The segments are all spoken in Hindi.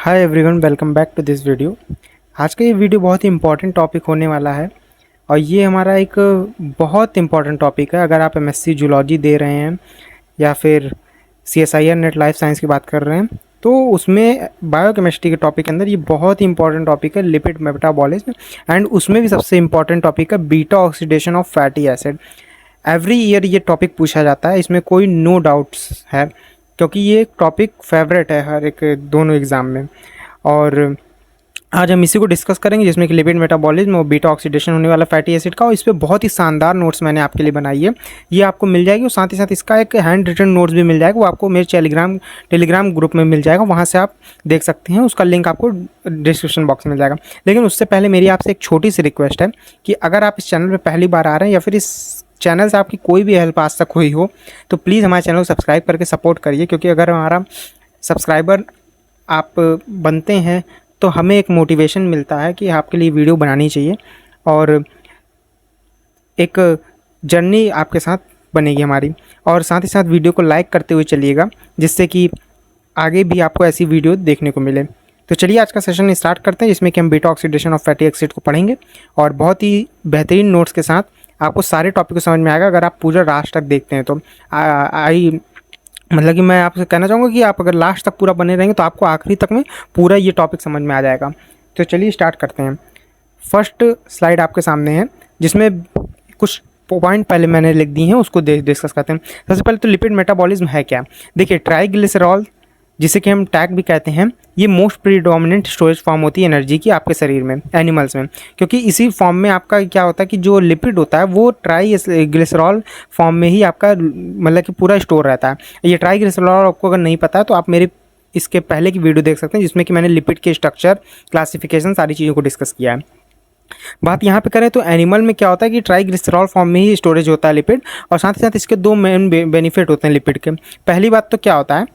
Hi everyone, welcome back to this video. आज का ये वीडियो बहुत ही इंपॉर्टेंट टॉपिक होने वाला है और ये हमारा एक बहुत इंपॉर्टेंट टॉपिक है। अगर आप एमएससी जूलॉजी दे रहे हैं या फिर सीएसआईआर नेट लाइफ साइंस की बात कर रहे हैं तो उसमें बायोकेमिस्ट्री के टॉपिक के अंदर ये बहुत ही इंपॉर्टेंट टॉपिक है लिपिड मेटाबॉलिज्म। एंड उसमें भी सबसे इंपॉर्टेंट टॉपिक है beta oxidation of fatty acid. Every year ये टॉपिक पूछा जाता है, इसमें कोई नो डाउट्स है क्योंकि ये टॉपिक फेवरेट है हर एक दोनों एग्ज़ाम में। और आज हम इसी को डिस्कस करेंगे जिसमें कि लिपिड मेटाबॉलिज्म और बीटा ऑक्सीडेशन होने वाला फैटी एसिड का। और इस पर बहुत ही शानदार नोट्स मैंने आपके लिए बनाई है, ये आपको मिल जाएगी। और साथ ही साथ इसका एक हैंड रिटन नोट्स भी मिल जाएगा, वो आपको मेरे टेलीग्राम ग्रुप में मिल जाएगा, वहाँ से आप देख सकते हैं। उसका लिंक आपको डिस्क्रिप्शन बॉक्स में मिल जाएगा। लेकिन उससे पहले मेरी आपसे एक छोटी सी रिक्वेस्ट है कि अगर आप इस चैनल पर पहली बार आ रहे हैं या फिर इस चैनल से आपकी कोई भी हेल्प आज तक हुई हो तो प्लीज़ हमारे चैनल को सब्सक्राइब करके सपोर्ट करिए, क्योंकि अगर हमारा सब्सक्राइबर आप बनते हैं तो हमें एक मोटिवेशन मिलता है कि आपके लिए वीडियो बनानी चाहिए और एक जर्नी आपके साथ बनेगी हमारी। और साथ ही साथ वीडियो को लाइक करते हुए चलिएगा जिससे कि आगे भी आपको ऐसी वीडियो देखने को मिले। तो चलिए आज का सेशन स्टार्ट करते हैं जिसमें कि हम beta oxidation of fatty acid को पढ़ेंगे और बहुत ही बेहतरीन नोट्स के साथ आपको सारे टॉपिक को समझ में आएगा अगर आप पूरा लास्ट तक देखते हैं तो। मतलब कि मैं आपसे कहना चाहूँगा कि आप अगर लास्ट तक पूरा बने रहेंगे तो आपको आखिरी तक में पूरा ये टॉपिक समझ में आ जाएगा। तो चलिए स्टार्ट करते हैं। फर्स्ट स्लाइड आपके सामने है जिसमें कुछ पॉइंट पहले मैंने लिख दी हैं, उसको डिस्कस करते हैं। सबसे पहले तो लिपिड मेटाबॉलिज्म है क्या। देखिए, ट्राइग्लिसरॉल जिसे कि हम टैग भी कहते हैं, ये मोस्ट प्रीडोमिनेंट स्टोरेज फॉर्म होती है एनर्जी की आपके शरीर में, एनिमल्स में, क्योंकि इसी फॉर्म में आपका क्या होता है कि जो लिपिड होता है वो ट्राइग्लिसरॉल फॉर्म में ही आपका मतलब कि पूरा स्टोर रहता है। ये ट्राइग्लिसरॉल आपको अगर नहीं पता है तो आप मेरे इसके पहले की वीडियो देख सकते हैं जिसमें कि मैंने लिपिड के स्ट्रक्चर, क्लासिफिकेशन, सारी चीज़ों को डिस्कस किया है। बात यहाँ पे करें तो एनिमल में क्या होता है कि ट्राइग्लिसरॉल फॉर्म में ही स्टोरेज होता है लिपिड। और साथ ही साथ इसके दो मेन बेनिफिट होते हैं लिपिड के। पहली बात तो क्या होता है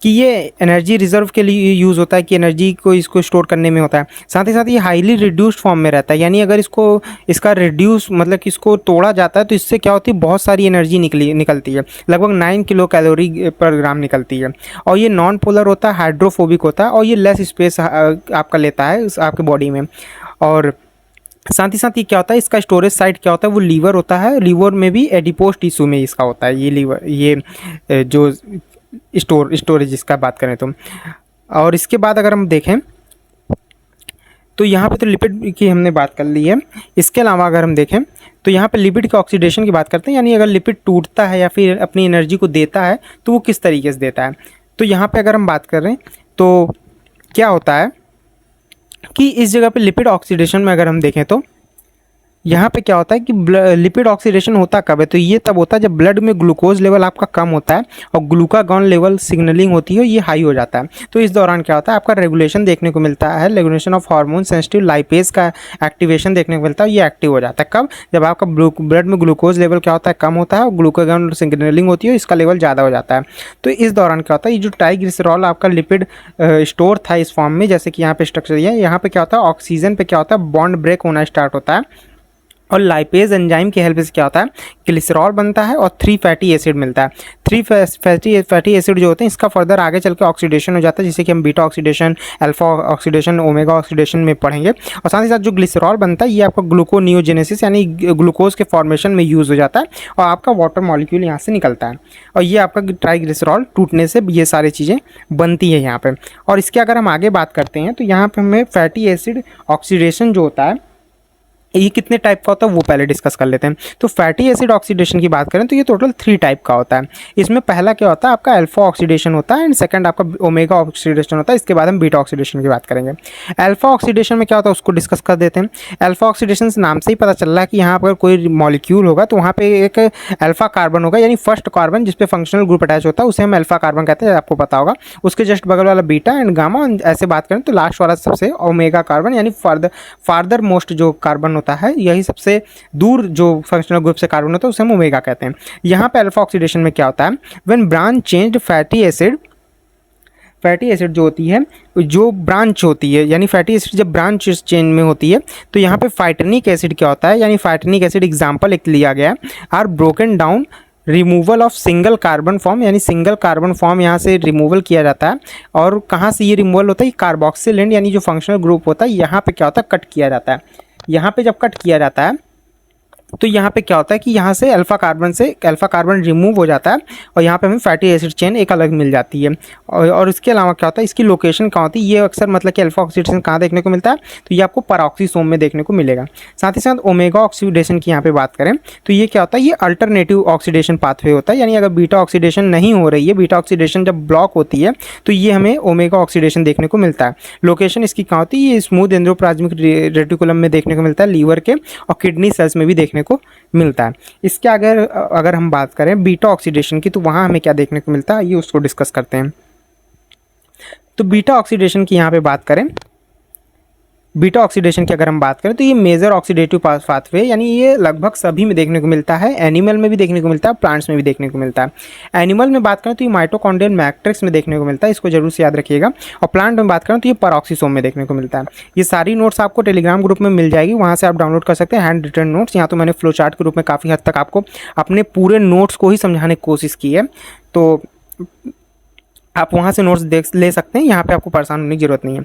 कि ये एनर्जी रिजर्व के लिए यूज़ होता है, कि एनर्जी को इसको स्टोर करने में होता है। साथ ही साथ ये हाईली रिड्यूस्ड फॉर्म में रहता है, यानी अगर इसका रिड्यूस मतलब कि इसको तोड़ा जाता है तो इससे क्या होती है, बहुत सारी एनर्जी निकलती है, लगभग 9 किलो कैलोरी पर ग्राम निकलती है। और ये नॉन पोलर होता है, हाइड्रोफोबिक होता है और ये लेस स्पेस आपका लेता है आपके बॉडी में। और साथ ही साथ ये क्या होता है, इसका स्टोरेज साइट क्या होता है, वो लीवर होता है। लीवर में भी एडिपोज टिश्यू में इसका होता है ये लीवर, ये जो स्टोरेज जिसका बात करें तो। और इसके बाद अगर हम देखें तो यहाँ पे तो लिपिड की हमने बात कर ली है। इसके अलावा अगर हम देखें तो यहाँ पे लिपिड के ऑक्सीडेशन की बात करते हैं, यानी अगर लिपिड टूटता है या फिर अपनी एनर्जी को देता है तो वो किस तरीके से देता है। तो यहाँ पे अगर हम बात कर रहे हैं तो क्या होता है कि इस जगह पे लिपिड ऑक्सीडेशन में अगर हम देखें तो यहाँ पे क्या होता है कि लिपिड ऑक्सीडेशन होता कब है, तो ये तब होता है जब ब्लड में ग्लूकोज लेवल आपका कम होता है और ग्लूकागॉन लेवल सिग्नलिंग होती है, ये हाई हो जाता है। तो इस दौरान क्या होता है, आपका रेगुलेशन देखने को मिलता है, regulation of hormone sensitive lipase का एक्टिवेशन देखने को मिलता है। ये एक्टिव हो जाता है कब, जब आपका ब्लड में ग्लूकोज लेवल क्या होता है, कम होता है और ग्लूकागॉन सिग्नलिंग होती है, इसका लेवल ज़्यादा हो जाता है। तो इस दौरान क्या होता है, ये जो ट्राइग्लिसरॉल आपका लिपिड स्टोर था इस फॉर्म में, जैसे कि यहाँ पे स्ट्रक्चर दिया है, यहाँ पे क्या होता है, ऑक्सीजन पे क्या होता है, बॉन्ड ब्रेक होना स्टार्ट होता है और लाइपेज एंजाइम की हेल्प से क्या होता है, ग्लिसरॉल बनता है और 3 फैटी एसिड मिलता है। 3 फैटी एसिड जो होते हैं इसका फर्दर आगे चल के ऑक्सीडेशन हो जाता है, जिसे कि हम beta oxidation, alpha oxidation, omega oxidation में पढ़ेंगे। और साथ ही साथ जो ग्लिसरॉल बनता है ये आपका ग्लूकोनियोजेनेसिस यानी ग्लूकोज के फॉर्मेशन में यूज़ हो जाता है और आपका वाटर मॉलिक्यूल यहाँ से निकलता है और ये आपका ट्राइग्लिसरॉल टूटने से ये सारी चीज़ें बनती है यहाँ पर। और इसके अगर हम आगे बात करते हैं तो यहाँ पर हमें फैटी एसिड ऑक्सीडेशन जो होता है ये कितने टाइप का होता है वो पहले डिस्कस कर लेते हैं। तो फैटी एसिड ऑक्सीडेशन की बात करें तो ये टोटल 3 टाइप का होता है। इसमें पहला क्या होता है, आपका अल्फा ऑक्सीडेशन होता है एंड सेकंड आपका ओमेगा ऑक्सीडेशन होता है। इसके बाद हम बीटा ऑक्सीडेशन की बात करेंगे। अल्फा ऑक्सीडेशन में क्या होता है उसको डिस्कस कर देते हैं। अल्फा ऑक्सीडेशन से नाम से ही पता चल रहा है कि यहाँ पर कोई मॉलिक्यूल होगा तो वहाँ पे एक अल्फा कार्बन होगा, यानी फर्स्ट कार्बन जिसपे फंक्शनल ग्रुप अटैच होता है उसे हम अल्फा कार्बन कहते हैं, आपको पता होगा। उसके जस्ट बगल वाला बीटा एंड गामा, ऐसे बात करें तो लास्ट वाला सबसे ओमेगा कार्बन, यानी फार्दर मोस्ट जो कार्बन होता है, यही सबसे दूर जो फंक्शनल ग्रुप से कार्बन होता है उसे हम ओमेगा कहते हैं। यहाँ पे अल्फा ऑक्सीडेशन में क्या होता है, when branch changed fatty acid जो होती है, जो ब्रांच होती है, यानी फैटी एसिड जब ब्रांच चेन में होती है तो यहाँ पे फाइटनिक एसिड क्या होता है, यानी फाइटनिक एसिड एग्जाम्पल एक लिया गया है, are broken down removal of single carbon form, यानी सिंगल कार्बन फॉर्म यहाँ से रिमूवल किया जाता है। और कहाँ से ये रिमूवल होता है, कार्बोक्सिल एंड यानी जो फंक्शनल ग्रुप होता है यहाँ पे क्या होता है, कट किया जाता है। यहाँ पे जब कट किया जाता है तो यहाँ पे क्या होता है कि यहाँ से अल्फा कार्बन रिमूव हो जाता है और यहाँ पे हमें फैटी एसिड चेन एक अलग मिल जाती है। और इसके अलावा क्या होता है, इसकी लोकेशन कहाँ होती है, ये अक्सर मतलब कि अल्फा ऑक्सीडेशन कहाँ देखने को मिलता है, तो ये आपको पैरोक्सीसोम में देखने को मिलेगा। साथ ही साथ ओमेगा ऑक्सीडेशन की यहाँ पे बात करें तो ये क्या होता है, ये अल्टरनेटिव ऑक्सीडेशन पाथवे होता है। यानी अगर बीटा ऑक्सीडेशन नहीं हो रही है, बीटा ऑक्सीडेशन जब ब्लॉक होती है तो ये हमें ओमेगा ऑक्सीडेशन देखने को मिलता है। लोकेशन इसकी कहाँ होती है, ये स्मूथ एंडोप्लाज्मिक रेटिकुलम में देखने को मिलता है, लीवर के और किडनी सेल्स में भी देखने को मिलता है। इसके अगर हम बात करें बीटा ऑक्सीडेशन की तो वहाँ हमें क्या देखने को मिलता है, ये उसको डिस्कस करते हैं। तो बीटा ऑक्सीडेशन की यहाँ पे बात करें, बीटा ऑक्सीडेशन की अगर हम बात करें तो ये मेजर ऑक्सीडेटिव पाथवे, यानी ये लगभग सभी में देखने को मिलता है। एनिमल में भी देखने को मिलता है, प्लांट्स में भी देखने को मिलता है। एनिमल में बात करें तो ये माइटोकॉन्ड्रियल मैट्रिक्स में देखने को मिलता है, इसको जरूर से याद रखिएगा। और प्लांट में बात करें तो ये पैरोक्सीसोम में देखने को मिलता है। ये सारी नोट्स आपको टेलीग्राम ग्रुप में मिल जाएगी, वहाँ से आप डाउनलोड कर सकते हैं हैंड रिटन नोट्स। यहाँ तो मैंने फ्लो चार्ट के रूप में काफ़ी हद तक आपको अपने पूरे नोट्स को ही समझाने की कोशिश की है, तो आप वहाँ से नोट्स ले सकते हैं। यहाँ पे आपको परेशान होने की जरूरत नहीं है।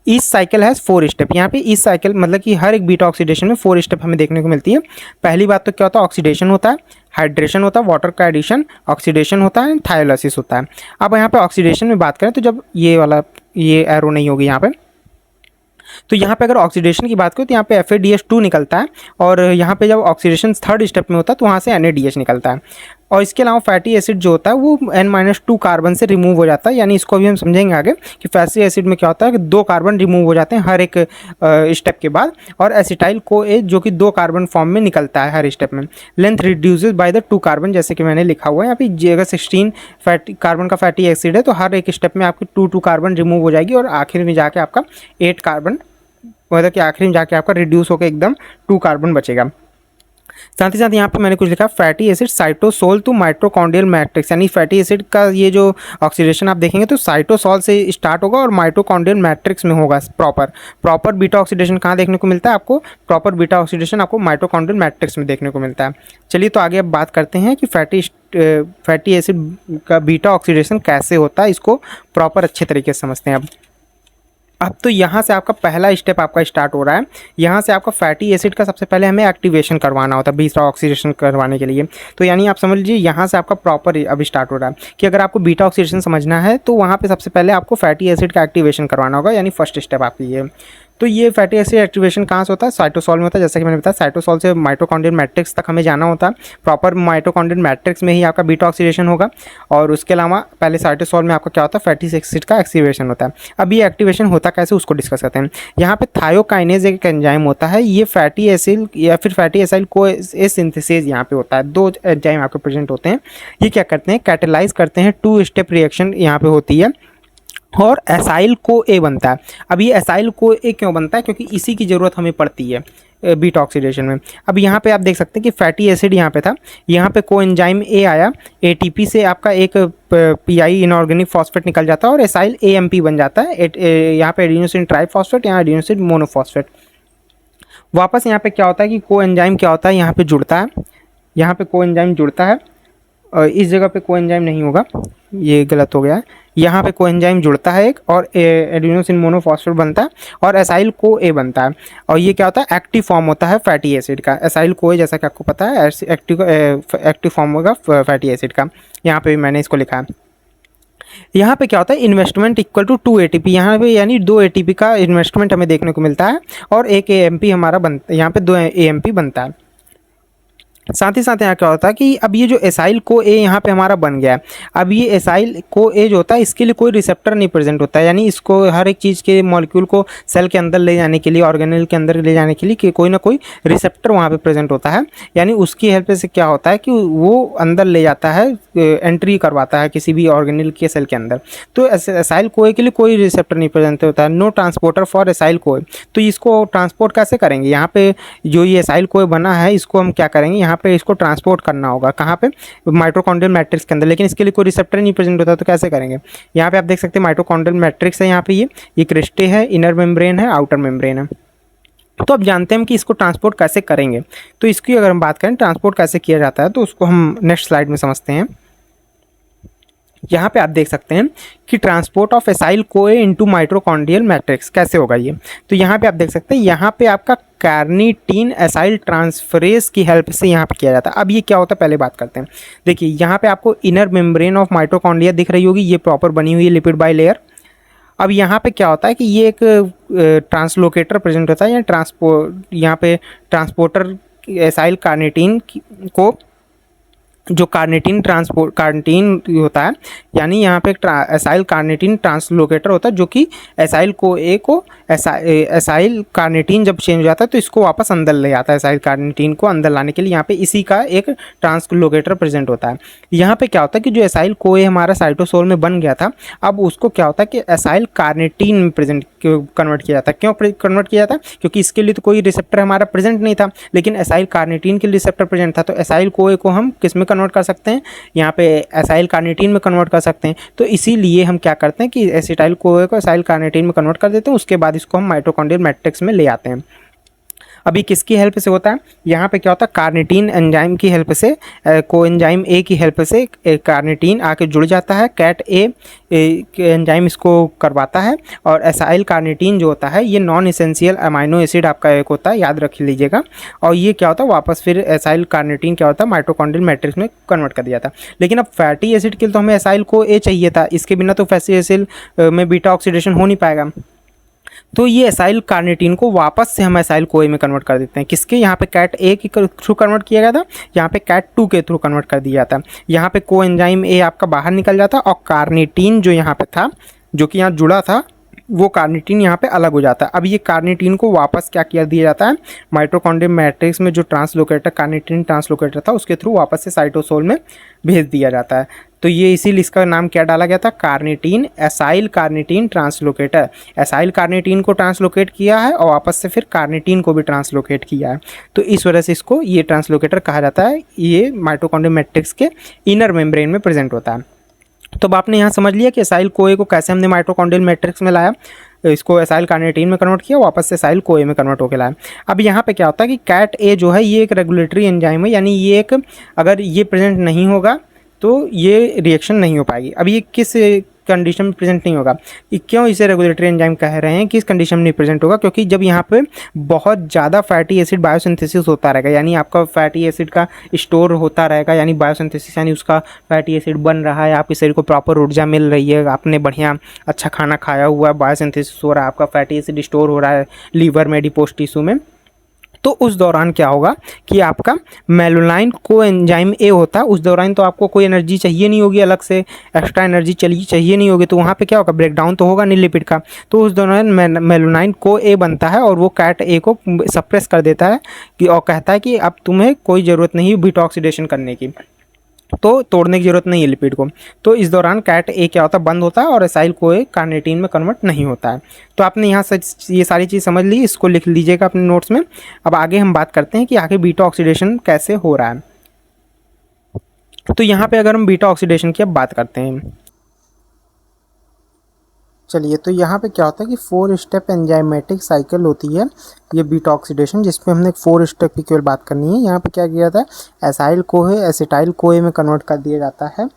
Each cycle has 4 step. यहाँ पे ईच साइकिल मतलब कि हर एक बीटा ऑक्सीडेशन में 4 स्टेप हमें देखने को मिलती है। पहली बात तो क्या होता है, ऑक्सीडेशन होता है, हाइड्रेशन होता है, वाटर का एडिशन, ऑक्सीडेशन होता है, थायोलाइसिस होता है। अब यहाँ पे ऑक्सीडेशन में बात करें तो जब ये एरो नहीं होगी यहाँ पे, तो यहाँ पे अगर ऑक्सीडेशन की बात करें तो यहाँ पे FADH2 निकलता है। और यहाँ पे जब ऑक्सीडेशन 3rd स्टेप में होता है तो वहाँ से NADH निकलता है। और इसके अलावा फैटी एसिड जो होता है वो N-2 कार्बन से रिमूव हो जाता है। यानी इसको अभी हम समझेंगे आगे कि फैटी एसिड में क्या होता है कि 2 कार्बन रिमूव हो जाते हैं हर एक स्टेप के बाद। और एसिटाइल CoA जो कि 2 कार्बन फॉर्म में निकलता है हर स्टेप में। Length reduces by the 2 carbon, जैसे कि मैंने लिखा हुआ है यहाँ पे। अगर 16 कार्बन का फैटी एसिड है तो हर एक स्टेप में आपकी 2 कार्बन रिमूव हो जाएगी और आखिर में जाके आपका 8 कार्बन, मतलब कि आखिरी में जाके आपका रिड्यूस होकर एकदम 2 कार्बन बचेगा। साथ ही साथ यहाँ पे मैंने कुछ लिखा, fatty acid cytosol to mitochondrial matrix. यानी फैटी एसिड का ये जो ऑक्सीडेशन आप देखेंगे तो साइटोसोल से स्टार्ट होगा और माइटोकॉन्ड्रियल मैट्रिक्स में होगा। प्रॉपर बीटा ऑक्सीडेशन कहाँ देखने को मिलता है आपको, प्रॉपर बीटा ऑक्सीडेशन आपको माइटोकॉन्ड्रियल मैट्रिक्स में देखने को मिलता है। चलिए तो आगे अब बात करते हैं कि फैटी एसिड का बीटा ऑक्सीडेशन कैसे होता है, इसको प्रॉपर अच्छे तरीके से समझते हैं। अब तो यहाँ से आपका पहला स्टेप आपका स्टार्ट हो रहा है। यहाँ से आपका फैटी एसिड का सबसे पहले हमें एक्टिवेशन करवाना होता है बीटा ऑक्सीडेशन करवाने के लिए। तो यानी आप समझ लीजिए यहाँ से आपका प्रॉपर अभी स्टार्ट हो रहा है कि अगर आपको बीटा ऑक्सीडेशन समझना है तो वहाँ पे सबसे पहले आपको फैटी एसिड का एक्टिवेशन करवाना होगा, यानी फर्स्ट स्टेप आपकी ये। तो ये फैटी एसिड एक्टिवेशन कहाँ से होता है, साइटोसोल में होता है। जैसा कि मैंने बताया साइटोसोल से माइटोकॉन्ड्रियल मैट्रिक्स तक हमें जाना होता है। प्रॉपर माइटोकॉन्ड्रियल मैट्रिक्स में ही आपका बीटा ऑक्सीडेशन होगा। और उसके अलावा पहले साइटोसोल में आपका क्या होता है, फैटी एसिड का एक्टिवेशन होता है। अब ये एक्टिवेशन होता कैसे उसको डिस्कस करते हैं। यहाँ पे थायोकाइनेज एक एंजाइम होता है, ये फैटी एसिड या फिर फैटी एसाइल को सिंथेसिस यहाँ पे होता है। 2 एंजाइम आपके प्रेजेंट होते हैं। ये क्या करते हैं, कैटेलाइज करते हैं, 2 स्टेप रिएक्शन यहाँ पे होती है और एसाइल CoA बनता है। अब ये एसाइल CoA क्यों बनता है, क्योंकि इसी की ज़रूरत हमें पड़ती है बीटा ऑक्सीडेशन में। अब यहाँ पे आप देख सकते हैं कि फैटी एसिड यहाँ पे था, यहाँ पे कोएंजाइम A आया, ATP से आपका एक PI इनऑर्गेनिक फॉस्फेट निकल जाता है और एसाइल AMP बन जाता है। यहाँ पे एडिनोसिन ट्राइफॉस्फेट, यहाँ एडिनोसिन मोनोफॉस्फेट। वापस यहाँ पे क्या होता है कि कोएंजाइम क्या होता है, यहाँ पे जुड़ता है, यहाँ पे कोएंजाइम जुड़ता है। इस जगह पे कोएंजाइम नहीं होगा, ये गलत हो गया है। यहाँ पे कोएंजाइम जुड़ता है एक और एडिनोसिन मोनोफॉस्फेट बनता है और एसाइल CoA बनता है। और ये क्या होता है, एक्टिव फॉर्म होता है फैटी एसिड का। एसाइल CoA जैसा कि आपको पता है एक्टिव फॉर्म होगा फैटी एसिड का। यहाँ पे भी मैंने इसको लिखा है। यहाँ पे क्या होता है, इन्वेस्टमेंट इक्वल टू 2 ATP। यहाँ पे यानी 2 ATP का इन्वेस्टमेंट हमें देखने को मिलता है और एक AMP हमारा बनता है, यहाँ पे 2 AMP बनता है। साथ ही साथ यहाँ क्या होता है कि अब ये जो एसाइल CoA यहाँ पे हमारा बन गया है। अब ये एसाइल CoA जो होता है इसके लिए कोई रिसेप्टर नहीं प्रेजेंट होता है। यानी इसको हर एक चीज़ के मॉलिक्यूल को सेल के अंदर ले जाने के लिए, ऑर्गेनेल के अंदर ले जाने के लिए कोई ना कोई रिसेप्टर वहाँ पे प्रेजेंट होता है। यानी उसकी हेल्प से क्या होता है कि वो अंदर ले जाता है, एंट्री करवाता है किसी भी ऑर्गेनेल के सेल के अंदर। तो एसाइल CoA के लिए कोई रिसेप्टर नहीं प्रेजेंट होता है, no transporter for acyl CoA। तो इसको ट्रांसपोर्ट कैसे करेंगे, यहाँ पे जो ये एसाइल CoA बना है इसको हम क्या करेंगे, यहाँ पे इसको ट्रांसपोर्ट करना होगा कहाँ पे, माइटोकॉन्ड्रियल मैट्रिक्स के अंदर। लेकिन इसके लिए कोई रिसेप्टर नहीं प्रेजेंट होता, तो कैसे करेंगे। यहाँ पे आप देख सकते हैं माइटोकॉन्ड्रियल मैट्रिक्स है, यहाँ पे ये क्रिस्टे है, इनर मेम्ब्रेन है, आउटर मेम्ब्रेन है। तो अब जानते हैं हम कि इसको ट्रांसपोर्ट कैसे करेंगे। तो इसकी अगर हम बात करें ट्रांसपोर्ट कैसे किया जाता है, तो उसको हम नेक्स्ट स्लाइड में समझते हैं। यहाँ पे आप देख सकते हैं कि ट्रांसपोर्ट ऑफ एसाइल कोए इनटू माइटोकॉन्ड्रियल मैट्रिक्स कैसे होगा ये। तो यहाँ पे आप देख सकते हैं, यहाँ पे आपका कार्निटीन एसाइल ट्रांसफरेज की हेल्प से यहाँ पे किया जाता है। अब ये क्या होता है पहले बात करते हैं। देखिए यहाँ पे आपको इनर मेम्ब्रेन ऑफ माइटोकॉन्ड्रिया दिख रही होगी, ये प्रॉपर बनी हुई है लिपिड बाई लेयर। अब यहाँ पे क्या होता है कि ये एक ट्रांसलोकेटर प्रेजेंट होता है, या यहाँ पे ट्रांसपोर्टर एसाइल कार्निटीन को, जो कार्निटीन होता है, यानी यहाँ पे एसाइल कार्निटीन ट्रांसलोकेटर होता है, जो कि एसाइल को ए को एसाइल कार्निटीन जब चेंज हो जाता है तो इसको वापस अंदर ले आता है। एसाइल कार्निटीन को अंदर लाने के लिए यहाँ पे इसी का एक ट्रांसलोकेटर प्रेजेंट होता है। यहाँ पे क्या होता है कि जो एसाइल को ए हमारा साइटोसोल में बन गया था, अब उसको क्या होता है कि एसाइल कार्निटीन में कन्वर्ट किया जाता है। क्यों कन्वर्ट किया जाता है? क्योंकि इसके लिए तो कोई रिसेप्टर हमारा प्रेजेंट नहीं था, लेकिन एसाइल कार्निटीन के लिए रिसेप्टर प्रेजेंट था। तो एसाइल को ए को हम किस में कन्वर्ट कर सकते हैं? यहाँ पे एसाइल कार्निटीन में कन्वर्ट कर सकते हैं। तो इसीलिए हम क्या करते हैं कि एसिटाइल कोए को एसाइल कार्निटीन में कन्वर्ट कर देते हैं, उसके बाद इसको हम माइटोकॉन्ड्रियल मैट्रिक्स में ले आते हैं। अभी किसकी हेल्प से होता है? यहाँ पे क्या होता है, कार्निटीन एंजाइम की हेल्प से, कोएंजाइम ए की हेल्प से कार्निटीन आके जुड़ जाता है। कैट ए एंजाइम इसको करवाता है, और एसाइल कार्निटीन जो होता है ये नॉन एसेंशियल अमाइनो एसिड आपका एक होता है, याद रख लीजिएगा। और ये क्या होता है, वापस फिर एसाइल कार्निटीन क्या होता है, माइटोकॉन्ड्रियल मैट्रिक्स में कन्वर्ट कर दिया था। लेकिन अब फैटी एसिड के लिए तो हमें एसाइल को ए चाहिए था, इसके बिना तो फैटी एसिड में बीटा ऑक्सीडेशन हो नहीं पाएगा। तो ये एसाइल कार्निटीन को वापस से हम एसाइल कोए में कन्वर्ट कर देते हैं। किसके? यहाँ पे कैट ए के थ्रू कन्वर्ट किया गया था, यहाँ पे कैट 2 के थ्रू कन्वर्ट कर दिया जाता है। यहाँ पे कोएंजाइम ए आपका बाहर निकल जाता है, और कार्निटीन जो यहाँ पे था, जो कि यहाँ जुड़ा था, वो कार्निटीन यहाँ पे अलग हो जाता है। अब ये कार्निटीन को वापस क्या किया दिया जाता है, माइटोकॉन्ड्रियल मैट्रिक्स में जो ट्रांसलोकेटर कार्निटीन ट्रांसलोकेटर था उसके थ्रू वापस से साइटोसोल में भेज दिया जाता है। तो ये इसीलिए इसका नाम क्या डाला गया था, carnitine, acyl carnitine translocator. Acyl carnitine को ट्रांसलोकेट किया है और वापस से फिर कार्निटीन को भी ट्रांसलोकेट किया है। तो इस वजह से इसको ये ट्रांसलोकेटर कहा जाता है। ये माइटोकॉन्ड्रियल मैट्रिक्स के इनर मेम्ब्रेन में प्रेजेंट होता है। तो अब आपने यहाँ समझ लिया कि एसाइल कोए को कैसे हमने माइटोकॉन्ड्रियल मैट्रिक्स में लाया, इसको एसाइल कार्निटीन में कन्वर्ट किया, वापस से एसाइल कोए में कन्वर्ट होकर लाया। अब यहाँ पे क्या होता है कि कैट ए जो है ये एक रेगुलेटरी एंजाइम है, यानी ये एक, अगर ये प्रेजेंट नहीं होगा तो ये रिएक्शन नहीं हो पाएगी। अब ये किस कंडीशन में प्रेजेंट नहीं होगा, क्यों इसे रेगुलेटरी एंजाइम कह रहे हैं, किस कंडीशन में नहीं प्रेजेंट होगा? क्योंकि जब यहाँ पे बहुत ज़्यादा फैटी एसिड बायोसिंथेसिस होता रहेगा, यानी आपका फैटी एसिड का स्टोर होता रहेगा, यानी बायोसिंथेसिस, यानी उसका फैटी एसिड बन रहा है, आपके शरीर को प्रॉपर ऊर्जा मिल रही है, आपने बढ़िया अच्छा खाना खाया हुआ है, बायोसिंथेसिस हो रहा है, आपका फैटी एसिड स्टोर हो रहा है लीवर में, एडिपोज टिश्यू में। तो उस दौरान क्या होगा कि आपका मेलानाइन कोएंजाइम ए होता है, उस दौरान तो आपको कोई एनर्जी चाहिए नहीं होगी, अलग से एक्स्ट्रा एनर्जी चाहिए नहीं होगी, तो वहाँ पे क्या होगा, ब्रेकडाउन तो होगा नहीं लिपिड का। तो उस दौरान मेलानाइन को ए बनता है और वो कैट ए को सप्रेस कर देता है कि, और कहता है कि अब तुम्हें कोई ज़रूरत नहीं बीटा ऑक्सीडेशन करने की, तो तोड़ने की जरूरत नहीं है लिपिड को। तो इस दौरान कैट ए क्या होता है, बंद होता है, और एसाइल कोए कार्निटीन में कन्वर्ट नहीं होता है। तो आपने यहाँ से ये सारी चीज़ समझ ली, इसको लिख लीजिएगा अपने नोट्स में। अब आगे हम बात करते हैं कि आगे बीटा ऑक्सीडेशन कैसे हो रहा है। तो यहाँ पे अगर हम बीटा ऑक्सीडेशन की अब बात करते हैं, चलिए, तो यहाँ पे क्या होता है कि 4 स्टेप एंजाइमेटिक साइकिल होती है ये बीटा ऑक्सीडेशन, जिसपे हमने 4 स्टेप की केवल बात करनी है। यहाँ पे क्या किया जाता है, एसाइल कोए एसिटाइल कोए में कन्वर्ट कर दिया जाता है,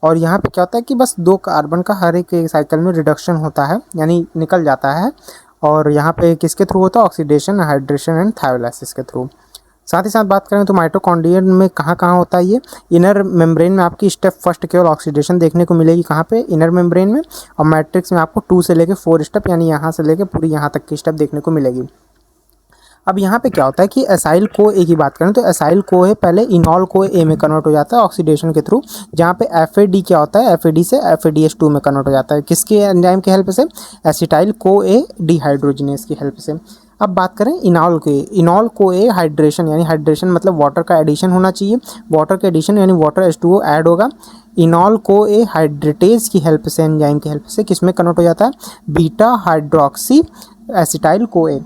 और यहाँ पे क्या होता है कि बस 2 कार्बन का हर एक साइकिल में रिडक्शन होता है, यानी निकल जाता है। और यहाँ पे किसके थ्रू होता है, ऑक्सीडेशन, हाइड्रेशन एंड थायोलाइसिस के थ्रू। साथ ही साथ बात करें तो माइटोकॉन्ड्रियल में कहाँ कहाँ होता है ये, इनर मेम्ब्रेन में आपकी स्टेप फर्स्ट केवल ऑक्सीडेशन देखने को मिलेगी, कहाँ पे, इनर मेम्ब्रेन में। और मैट्रिक्स में आपको 2 से लेके 4 स्टेप, यानी यहाँ से लेके पूरी यहाँ तक की स्टेप देखने को मिलेगी। अब यहाँ पे क्या होता है कि एसाइल को ए की बात करें तो एसाइल को ए पहले इनॉल को ए में कन्वर्ट हो जाता है ऑक्सीडेशन के थ्रू, जहाँ पे FAD क्या होता है, FAD से FADH2 में कन्वर्ट हो जाता है। किसके एंजाइम की हेल्प से, एसिटाइल को ए डिहाइड्रोजिनेज की हेल्प से। अब बात करें इनॉल को ए हाइड्रेशन, यानी हाइड्रेशन मतलब वाटर का एडिशन होना चाहिए, वाटर का एडिशन यानी वाटर H2O ऐड होगा। इनॉल को ए हाइड्रेटेज की हेल्प से, एंजाइम की हेल्प से किस में कन्वर्ट हो जाता है, बीटा हाइड्रोक्सी एसिटाइल को ए।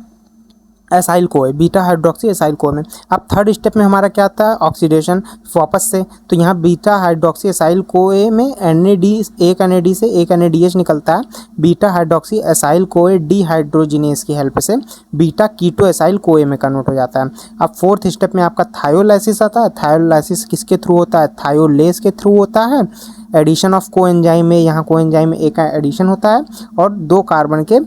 एसाइल कोए, बीटा हाइड्रोक्सी एसाइल कोए में। अब थर्ड स्टेप में हमारा क्या आता है, ऑक्सीडेशन वापस से। तो यहाँ बीटा हाइड्रोक्सी एसाइल कोए में NAD, एक NAD से एक NADH निकलता है। बीटा हाइड्रोक्सी एसाइल कोए डीहाइड्रोजिनेज की हेल्प से बीटा कीटो एसाइल कोए में कन्वर्ट हो जाता है। अब फोर्थ स्टेप में आपका थायोलाइसिस आता है। थायोलाइसिस किसके थ्रू होता है, थायोलेज के थ्रू होता है। एडिशन ऑफ कोएंजाइम में, यहाँ कोएंजाइम में एक एडिशन होता है और 2 कार्बन के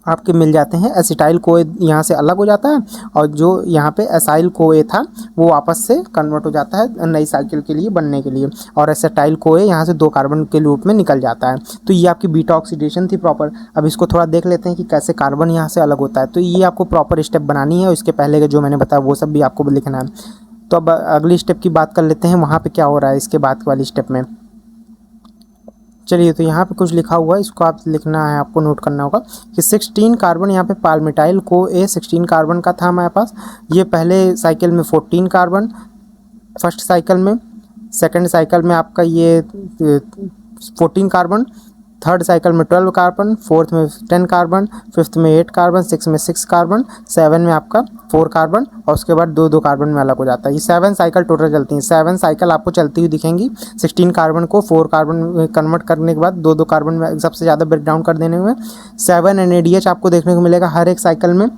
आपके मिल जाते हैं। एसिटाइल कोए यहाँ से अलग हो जाता है और जो यहाँ पे एसाइल कोए था वो वापस से कन्वर्ट हो जाता है नई साइकिल के लिए बनने के लिए, और एसिटाइल कोए यहाँ से 2 कार्बन के रूप में निकल जाता है। तो ये आपकी बीटा ऑक्सीडेशन थी प्रॉपर। अब इसको थोड़ा देख लेते हैं कि कैसे कार्बन यहाँ से अलग होता है। तो ये आपको प्रॉपर स्टेप बनानी है और इसके पहले के जो मैंने बताया वो सब भी आपको लिखना है। तो अब अगली स्टेप की बात कर लेते हैं, वहाँ पर क्या हो रहा है इसके बाद वाली स्टेप में। चलिए, तो यहाँ पे कुछ लिखा हुआ है, इसको आप लिखना है, आपको नोट करना होगा कि 16 कार्बन यहाँ पे पाल्मिटाइल को ए 16 कार्बन का था हमारे पास। ये पहले साइकिल में 14 कार्बन, फर्स्ट साइकिल में, सेकंड साइकिल में आपका ये 14 कार्बन, थर्ड साइकिल में 12 कार्बन, फोर्थ में 10 कार्बन, फिफ्थ में 8 कार्बन, सिक्स में 6 कार्बन, 7 में आपका 4 कार्बन और उसके बाद 2 कार्बन में अलग हो जाता है। ये 7 साइकिल टोटल चलती हैं। 7 साइकिल आपको चलती हुई दिखेंगी। 16 कार्बन को 4 कार्बन में कन्वर्ट करने के बाद 2 कार्बन में सबसे ज़्यादा ब्रेक डाउन कर देने में 7 NADH आपको देखने को मिलेगा हर एक साइकिल में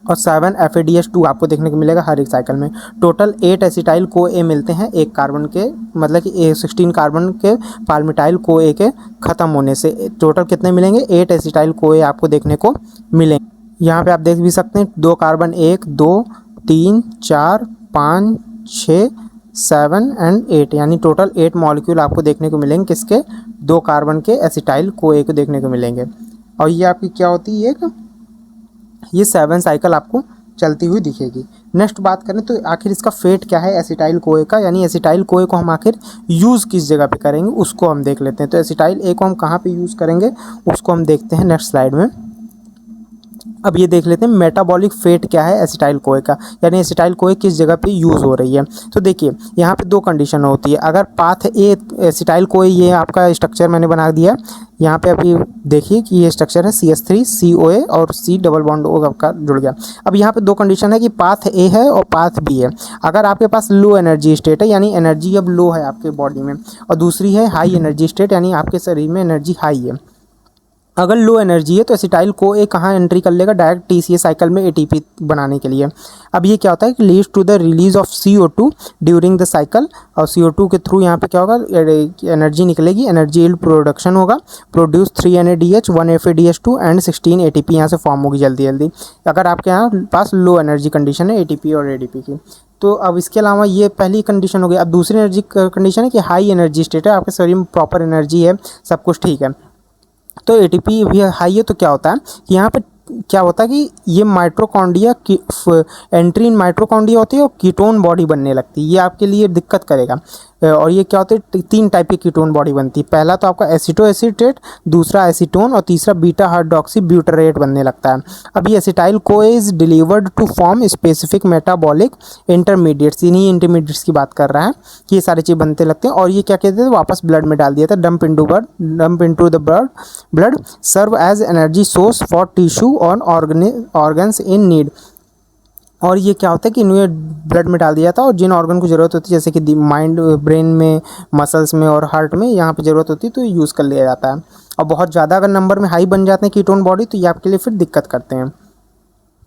और 7 FADH2 आपको देखने को मिलेगा हर एक साइकिल में। टोटल 8 एसिटाइल को ए मिलते हैं एक कार्बन के, मतलब कि 16 कार्बन के पाल्मिटाइल को ए के ख़त्म होने से टोटल कितने मिलेंगे, 8 एसिटाइल को ए आपको देखने को मिलेंगे। यहाँ पे आप देख भी सकते हैं 2 कार्बन 1 2 3 4 5 6 7 एंड 8, यानी टोटल 8 मॉलिक्यूल आपको देखने को मिलेंगे किसके, 2 कार्बन के एसिटाइल को ए को देखने को मिलेंगे। और ये आपकी क्या होती है, ये 7 साइकिल आपको चलती हुई दिखेगी। नेक्स्ट बात करें तो आखिर इसका फेट क्या है एसिटाइल कोए का, यानी एसिटाइल कोए को हम आखिर यूज़ किस जगह पे करेंगे उसको हम देख लेते हैं। तो एसिटाइल ए को हम कहाँ पे यूज़ करेंगे उसको हम देखते हैं नेक्स्ट स्लाइड में। अब ये देख लेते हैं मेटाबॉलिक फेट क्या है एसिटाइल कोए का, यानी एसिटाइल कोए किस जगह पे यूज़ हो रही है। तो देखिए यहाँ पे 2 कंडीशन होती है। अगर पाथ ए एसिटाइल कोए, ये आपका स्ट्रक्चर मैंने बना दिया यहाँ पे, अभी देखिए कि ये स्ट्रक्चर है CH3 COA और C डबल बॉन्ड O का जुड़ गया। अब यहाँ पे 2 कंडीशन है कि पाथ ए है और पाथ बी है। अगर आपके पास लो एनर्जी स्टेट है, यानी एनर्जी अब लो है आपके बॉडी में, और दूसरी है हाई एनर्जी स्टेट, यानी आपके शरीर में एनर्जी हाई है। अगर लो एनर्जी है तो एसिटाइल को ए कहाँ एंट्री कर लेगा, डायरेक्ट TCA साइकिल में ATP बनाने के लिए। अब ये क्या होता है कि leads to the release of CO2 during the cycle, और CO2 के थ्रू यहाँ पे क्या होगा, एनर्जी निकलेगी, एनर्जी यील्ड प्रोडक्शन होगा, produce 3 NADH 1 FADH2 and 16 ATP यहाँ से फॉर्म होगी जल्दी जल्दी, अगर आपके यहाँ पास लो एनर्जी कंडीशन है ATP और ADP की। तो अब इसके अलावा ये पहली कंडीशन हो गई। अब दूसरी एनर्जी कंडीशन है कि हाई एनर्जी स्टेट है, आपके शरीर में प्रॉपर एनर्जी है, सब कुछ ठीक है, तो ATP भी हाई है। तो क्या होता है कि यहाँ पे क्या होता है कि ये माइटोकॉन्ड्रिया की एंट्री इन माइटोकॉन्ड्रिया होती है और कीटोन बॉडी बनने लगती है, ये आपके लिए दिक्कत करेगा। और ये क्या होता है, 3 टाइप की कीटोन बॉडी बनती है। पहला तो आपका एसिटोएसीटेट, दूसरा एसीटोन और तीसरा बीटा हाइड्रोक्सी ब्यूटारेट बनने लगता है। अब ये acetyl CoA is delivered to form specific metabolic intermediates, इन्हीं इंटरमीडिएट्स की बात कर रहा है कि ये सारी चीज़ बनते लगते हैं और ये क्या कहते थे, वापस ब्लड में डाल दिया था, dump into the blood serve as energy source for tissue और ऑर्गन्स इन नीड। और ये क्या होता है कि इन्हें ब्लड में डाल दिया था और जिन ऑर्गन को ज़रूरत होती है, जैसे कि माइंड, ब्रेन में, मसल्स में और हार्ट में, यहाँ पे ज़रूरत होती है तो यूज़ कर लिया जाता है। और बहुत ज़्यादा अगर नंबर में हाई बन जाते हैं कीटोन बॉडी तो ये आपके लिए फिर दिक्कत करते हैं,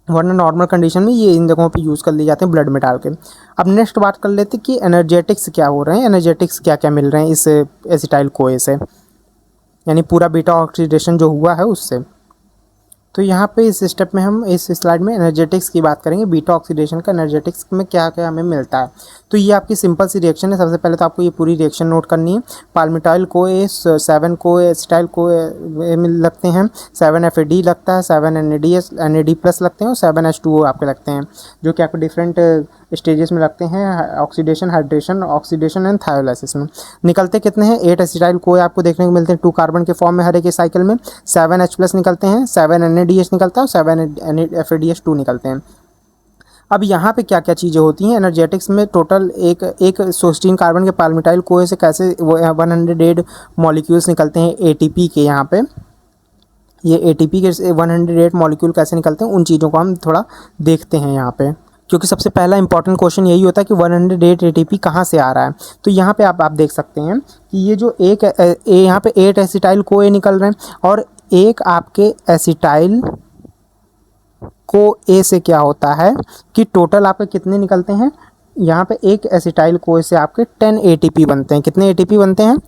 वरना नॉर्मल कंडीशन में ये इन जगहों पे यूज़ कर लिए जाते हैं ब्लड में डाल के। अब नेक्स्ट बात कर लेते हैं कि एनर्जेटिक्स क्या हो रहे हैं, एनर्जेटिक्स क्या क्या मिल रहे हैं इस एसिटाइल कोए से, यानी पूरा बीटा ऑक्सीडेशन जो हुआ है उससे। तो यहाँ पे इस स्टेप में हम इस स्लाइड में एनर्जेटिक्स की बात करेंगे, बीटा ऑक्सीडेशन का एनर्जेटिक्स में क्या क्या हमें मिलता है। तो ये आपकी सिंपल सी रिएक्शन है। सबसे पहले तो आपको ये पूरी रिएक्शन नोट करनी है। पाल्मिटाइल को 7 को एसिटाइल को लगते हैं, 7 FAD लगता है, 7 NAD प्लस लगते हैं और 7 H2O आपके लगते हैं, जो कि आपको डिफरेंट स्टेजेस में लगते हैं, ऑक्सीडेशन, हाइड्रेशन, ऑक्सीडेशन एंड थायोलाइसिस में। निकलते कितने हैं, 8 एसिटाइल को आपको देखने को मिलते हैं 2 कार्बन के फॉर्म में हर एक साइकिल में, 7 H प्लस निकलते हैं, 7 NADH निकलता है और 7 FADH2 निकलते हैं। अब यहाँ पे क्या क्या चीज़ें होती हैं एनर्जेटिक्स में, टोटल एक 16 कार्बन के पाल्मिटाइल कोए से कैसे 108 मॉलिक्यूल्स निकलते हैं ATP के यहाँ पे, ये ATP के 108 मॉलिक्यूल कैसे निकलते हैं, उन चीज़ों को हम थोड़ा देखते हैं यहाँ पे, क्योंकि सबसे पहला इंपॉर्टेंट क्वेश्चन यही होता है कि 108 ATP कहाँ से आ रहा है। तो यहाँ पे आप देख सकते हैं कि ये जो यहाँ पे 8 एसिटाइल CoA निकल रहे हैं, और एक आपके एसिटाइल CoA से क्या होता है कि टोटल आपके कितने निकलते हैं, यहाँ पे एक एसिटाइल CoA से आपके 10 ATP बनते हैं। कितने ATP बनते हैं,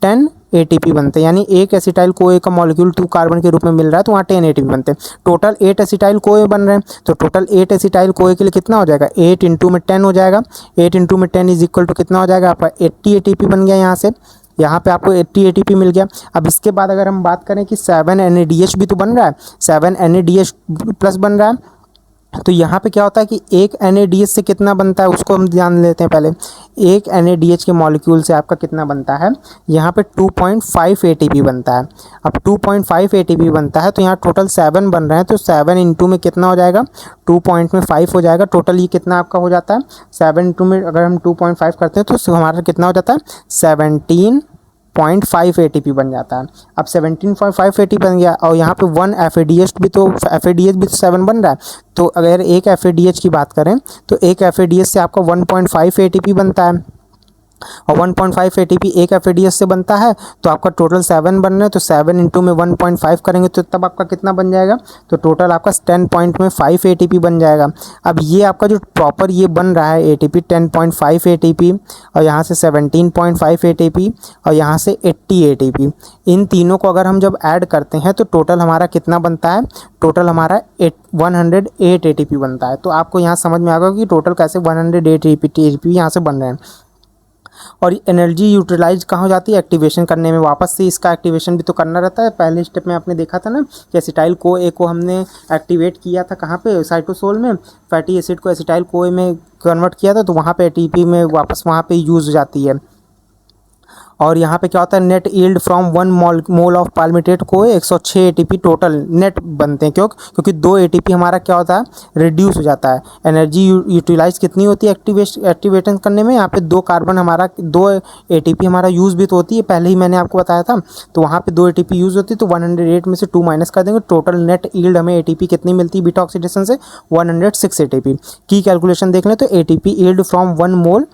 10 ATP बनते हैं, यानी एक एसिटाइल CoA का मॉलिक्यूल 2 कार्बन के रूप में मिल रहा है तो वहाँ 10 ATP बनते हैं। टोटल 8 एसिटाइल CoA बन रहे हैं, तो टोटल 8 एसिटाइल CoA के लिए कितना हो जाएगा, 8 इंटू में 10 हो जाएगा। 8 इंटू में 10 इज इक्वल टू कितना हो जाएगा आपका 80 ATP बन गया। यहाँ पे आपको 80 ATP मिल गया। अब इसके बाद अगर हम बात करें कि 7 NADH भी तो बन रहा है, 7 NADH प्लस बन रहा है, तो यहाँ पे क्या होता है कि एक NADH से कितना बनता है उसको हम जान लेते हैं पहले। एक NADH के मॉलिक्यूल से आपका कितना बनता है, यहाँ पे 2.5 ATP बनता है। अब 2.5 ATP बनता है तो यहाँ टोटल 7 बन रहे हैं, तो 7 इंटू में कितना हो जाएगा, 2.5 हो जाएगा। टोटल ये कितना आपका हो जाता है, 7 इंटू में अगर हम 2.5 करते हैं तो हमारा कितना हो जाता है, 17.5 ATP बन जाता है। अब 17.5 ATP बन गया, और यहाँ पे 1 FADH भी तो 7 बन रहा है। तो अगर एक FADH की बात करें तो एक FADH से आपका 1.5 ATP बनता है, और 1.5 ATP एक FADH से बनता है, तो आपका टोटल 7 बन रहे हैं। तो 7 इंटू में 1.5 करेंगे तो तब आपका कितना बन जाएगा, तो टोटल आपका 10.5 ATP बन जाएगा। अब ये आपका जो प्रॉपर ये बन रहा है ATP 10.5 ATP, और यहाँ से 17.5 ATP, और यहाँ से 80 ATP, इन तीनों को अगर हम जब ऐड करते हैं तो टोटल हमारा कितना बनता है, टोटल हमारा 108 ATP बनता है। तो आपको यहाँ समझ में आ गया कि टोटल कैसे 108 ATP यहाँ से बन रहे हैं। और एनर्जी यूटिलाइज कहाँ हो जाती है, एक्टिवेशन करने में। वापस से इसका एक्टिवेशन भी तो करना रहता है। पहले स्टेप में आपने देखा था ना कि एसिटाइल CoA को हमने एक्टिवेट किया था कहाँ पे, साइटोसोल में। फैटी एसिड को एसिटाइल CoA में कन्वर्ट किया था, तो वहाँ पे ATP में वापस वहाँ पे यूज़ हो जाती है। और यहाँ पे क्या होता है, net yield from 1 mole of palmitate CoA 106 ATP total net बनते हैं। क्योंकि 2 ATP हमारा क्या होता है, रिड्यूस हो जाता है। एनर्जी यूटिलाइज कितनी होती है एक्टिवेशन करने में, यहाँ पे 2 कार्बन हमारा 2 ATP हमारा यूज़ भी तो होती है, पहले ही मैंने आपको बताया था। तो वहाँ पे 2 ATP यूज़ होती है, तो 108 में से 2 माइनस कर देंगे, टोटल नेट यील्ड हमें ATP कितनी मिलती है बीटा ऑक्सीडेशन से, 106 ATP की कैलकुलेशन देख लें तो ATP yield from 1 mole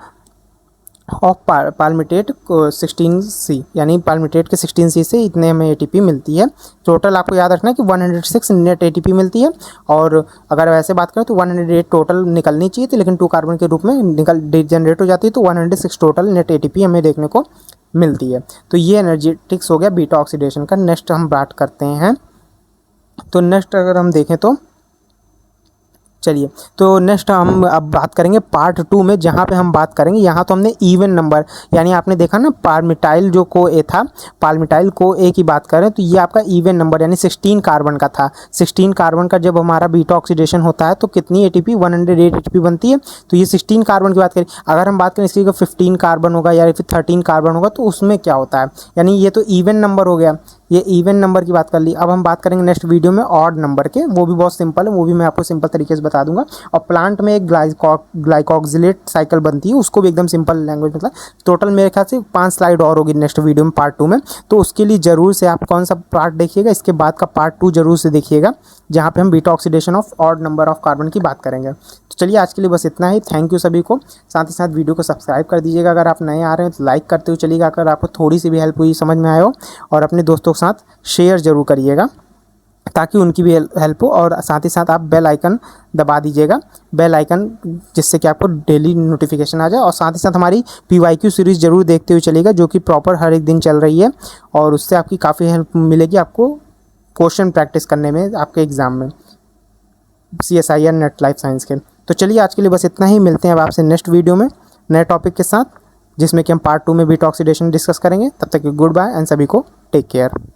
of palmitate 16C, यानी पाल्मिटेट के 16C से इतने हमें ATP मिलती है। टोटल आपको याद रखना है कि 106 नेट ATP मिलती है। और अगर वैसे बात करें तो 108 टोटल निकलनी चाहिए थी, लेकिन 2 कार्बन के रूप में जनरेट हो जाती है, तो 106 टोटल नेट ATP हमें देखने को मिलती है। तो ये एनर्जेटिक्स हो गया बीटा ऑक्सीडेशन का। नेक्स्ट हम बात करते हैं, तो नेक्स्ट अगर हम देखें तो चलिए, तो नेक्स्ट हम अब बात करेंगे पार्ट 2 में, जहाँ पे हम बात करेंगे, यहाँ तो हमने इवन नंबर, यानी आपने देखा ना पाल्मिटाइल जो CoA था, पाल्मिटाइल CoA की बात करें तो ये आपका इवन नंबर यानी 16 कार्बन का था। 16 कार्बन का जब हमारा बीटा ऑक्सीडेशन होता है तो कितनी ATP, 108 ATP बनती है। तो ये 16 कार्बन की बात करें। अगर हम बात करें इसकी 15 कार्बन होगा या फिर 13 कार्बन होगा तो उसमें क्या होता है, यानी ये तो इवन नंबर हो गया, ये इवन नंबर की बात कर ली। अब हम बात करेंगे नेक्स्ट वीडियो में ऑड नंबर के, वो भी बहुत सिंपल है, वो भी मैं आपको सिंपल तरीके से बता दूंगा। और प्लांट में एक ग्लाइकोक्सिलेट साइकिल बनती है, उसको भी एकदम सिंपल लैंग्वेज मतलब। टोटल मेरे ख्याल से 5 स्लाइड और होगी नेक्स्ट वीडियो में पार्ट 2 में, तो उसके लिए ज़रूर से आप कौन सा पार्ट देखिएगा, इसके बाद का पार्ट 2 जरूर से देखिएगा, जहाँ पे हम beta oxidation of odd number of carbon की बात करेंगे। तो चलिए आज के लिए बस इतना ही। थैंक यू सभी को। साथ ही साथ वीडियो को सब्सक्राइब कर दीजिएगा, अगर आप नए आ रहे हैं तो लाइक करते हुए चलिएगा, अगर आपको थोड़ी सी भी हेल्प हुई, समझ में आए हो, और अपने दोस्तों के साथ शेयर ज़रूर करिएगा ताकि उनकी भी हेल्प हो। और साथ ही साथ आप बेल आइकन दबा दीजिएगा, बेल आइकन, जिससे कि आपको डेली नोटिफिकेशन आ जाए। और साथ ही साथ हमारी PYQ सीरीज़ ज़रूर देखते हुए चलिएगा, जो कि प्रॉपर हर एक दिन चल रही है, और उससे आपकी काफ़ी हेल्प मिलेगी आपको क्वेश्चन प्रैक्टिस करने में आपके एग्ज़ाम में, CSIR नेट लाइफ साइंस के। तो चलिए आज के लिए बस इतना ही। मिलते हैं अब आपसे नेक्स्ट वीडियो में नए टॉपिक के साथ, जिसमें कि हम पार्ट 2 में बीटा ऑक्सीडेशन डिस्कस करेंगे। तब तक गुड बाय एंड सभी को टेक केयर।